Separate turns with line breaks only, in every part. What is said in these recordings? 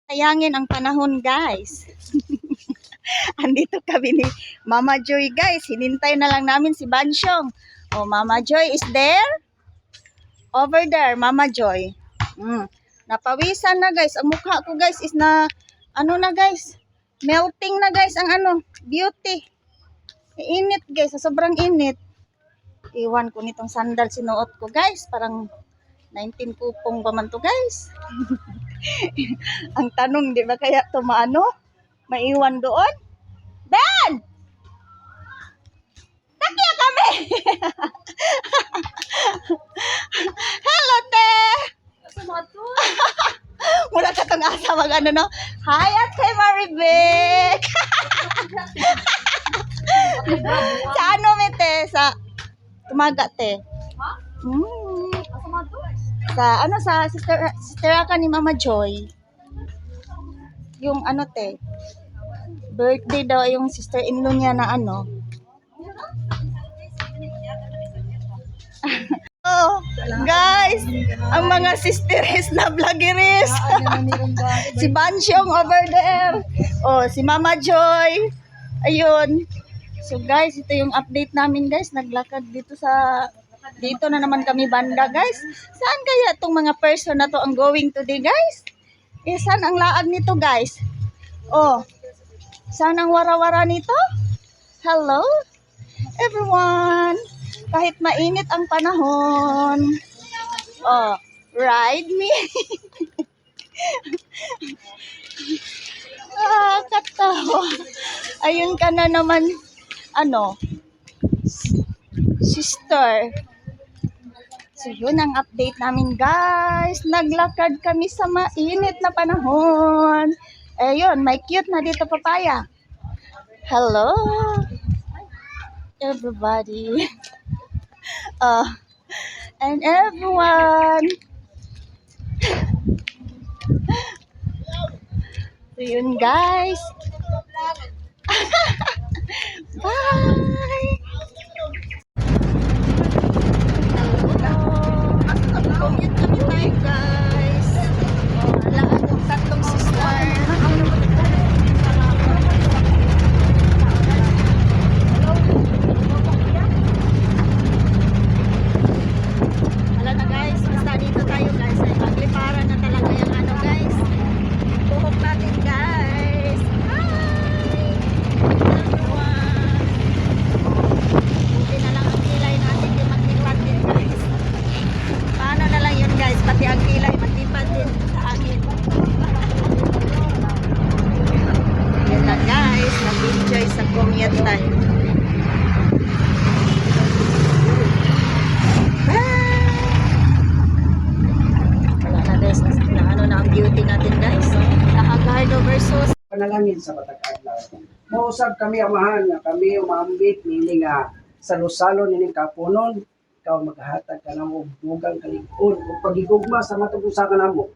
Sayangin ang panahon, guys. Andito kami ni Mama Joy, guys. Hinintay na lang namin si Bansyong. Oh, Mama Joy is there? Over there, Mama Joy. Napawisan na, guys. Ang mukha ko, guys, is na, ano na, guys. Melting na, guys, ang ano, beauty. Init, guys. Sobrang init. Iwan ko nitong sandal sinuot ko, guys. Parang 19 kupong pa man to, guys. Ang tanong, di ba kaya tumaano? Maiwan doon? Ben! Takya kami! Hello, te! Mula ka itong asa mag ano, no? Hi, Ate Maribek! Sa ano, me, te? Sa Tumaga, te? Sa ano, sa sister ka ni Mama Joy. Yung ano, te? Birthday daw yung sister-in-law niya na ano. Oh, guys, ang mga sisteres na vloggeries. Si Bansyong over there. Oh, si Mama Joy. Ayun. So guys, ito yung update namin, guys. Naglakad dito na naman kami banda, guys. Saan kaya itong mga person na to ang going today, guys? Eh, saan ang laag nito, guys? Oh, saan ang wara-wara nito? Hello, everyone. Kahit mainit ang panahon. Oh, ride me. Katawa. Ayun ka na naman, ano, sister. So, yun ang update namin, guys. Naglakad kami sa mainit na panahon. Ayun, may cute na dito papaya. Hello, everybody. And everyone. So, yun, guys. Bye! Commute kami tayo, guys. Wala akong tatlong sister. Wala na, guys. Basta dito tayo, guys. Ay magliparan na talaga yung ano, guys. Tuhok natin, guys. Hi! Everyone. Buti na lang ang kilay natin yung maglipad din, guys. Paano na lang yun, guys? Pati ang kilay maglipad din sa akin. Yan lang, guys. Nag-enjoy sa commute tayo. Wala na, guys. Na ano na ang beauty natin, guys. Naka-Gardo versus
Panalangin sa matag-adlaw. Mausab kami amahan nga kami umambit nini nga sa lusalo nining kapunon ikaw maghatag ka namo og dugang kalig-on ug pagigugma sa matug usa ka namo.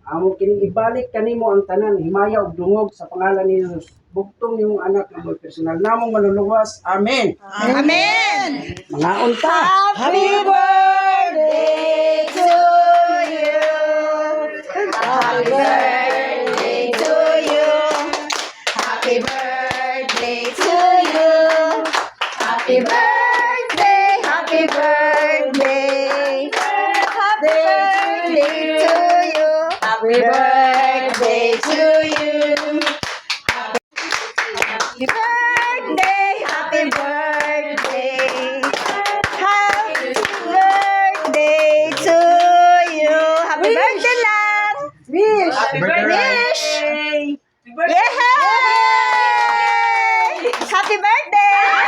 Amo kining ibalik kanimo ang tanan himaya ug dungog sa pangalan ni Jesus. Buktong imong anak nga may personal namong maluluwas. Amen.
Amen!
Mga unta.
Happy birthday to you. Happy birthday to you. Happy birthday to you. Happy birthday, happy birthday. Happy birthday to you. Happy birthday to you. Happy birthday, happy birthday. Happy birthday to you. Happy birthday lang. Wish.
Happy birthday.
Wish. Yay! Happy birthday.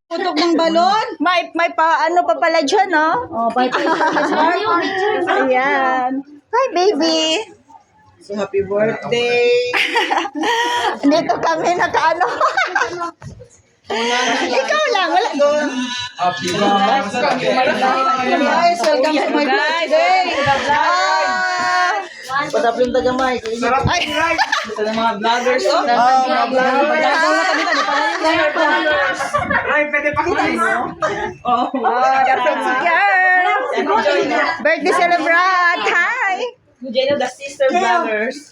Putok ng balon. May pa ano pa pala dyan, no? Oh, bye. Ayan. Hi, baby.
So happy birthday.
Dito kami nakaano. Ikaw lang, wala ko.
Happy birthday. Guys, welcome to my birthday.
Patapin taga mic.
Sarap
Ay.
Ito ng mga vloggers, oh.
Mga vloggers. Ay, pwede pakita mo.
Kapit si girl. Birthday celebrant. Hi.
Jenny, the sister vloggers.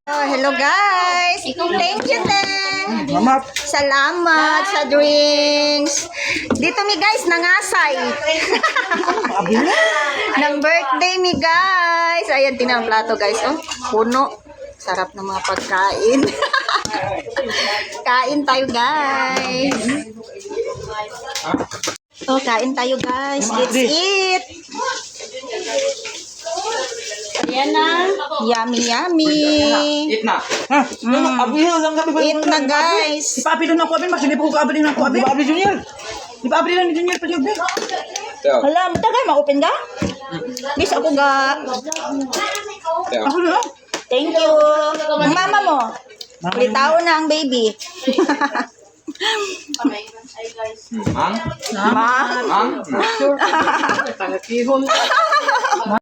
Oh, hello guys. Thank you din.
Mama,
Salamat sa drinks. Dito mi guys, nangasay. Nang birthday mi guys. Ayan, tingnan ang plato guys. Oh, puno. Sarap ng mga pagkain. Kain tayo guys. Oh, kain tayo guys. Let's eat. Ayan na. Yummy, yummy.
Eat na.
Abril lang kami.
Eat na guys.
Ipaapilon ako abin, masinip ko kaabin ako abin. Di ba abin Junior? Di ba abin lang ni Junior pa siya abin?
Hala, tagay, ma-open ka? Bis, ako ga.
Ako na.
Thank you. Ang mama mo. Litaw na ang baby.
Mang?
Ma.
Mang?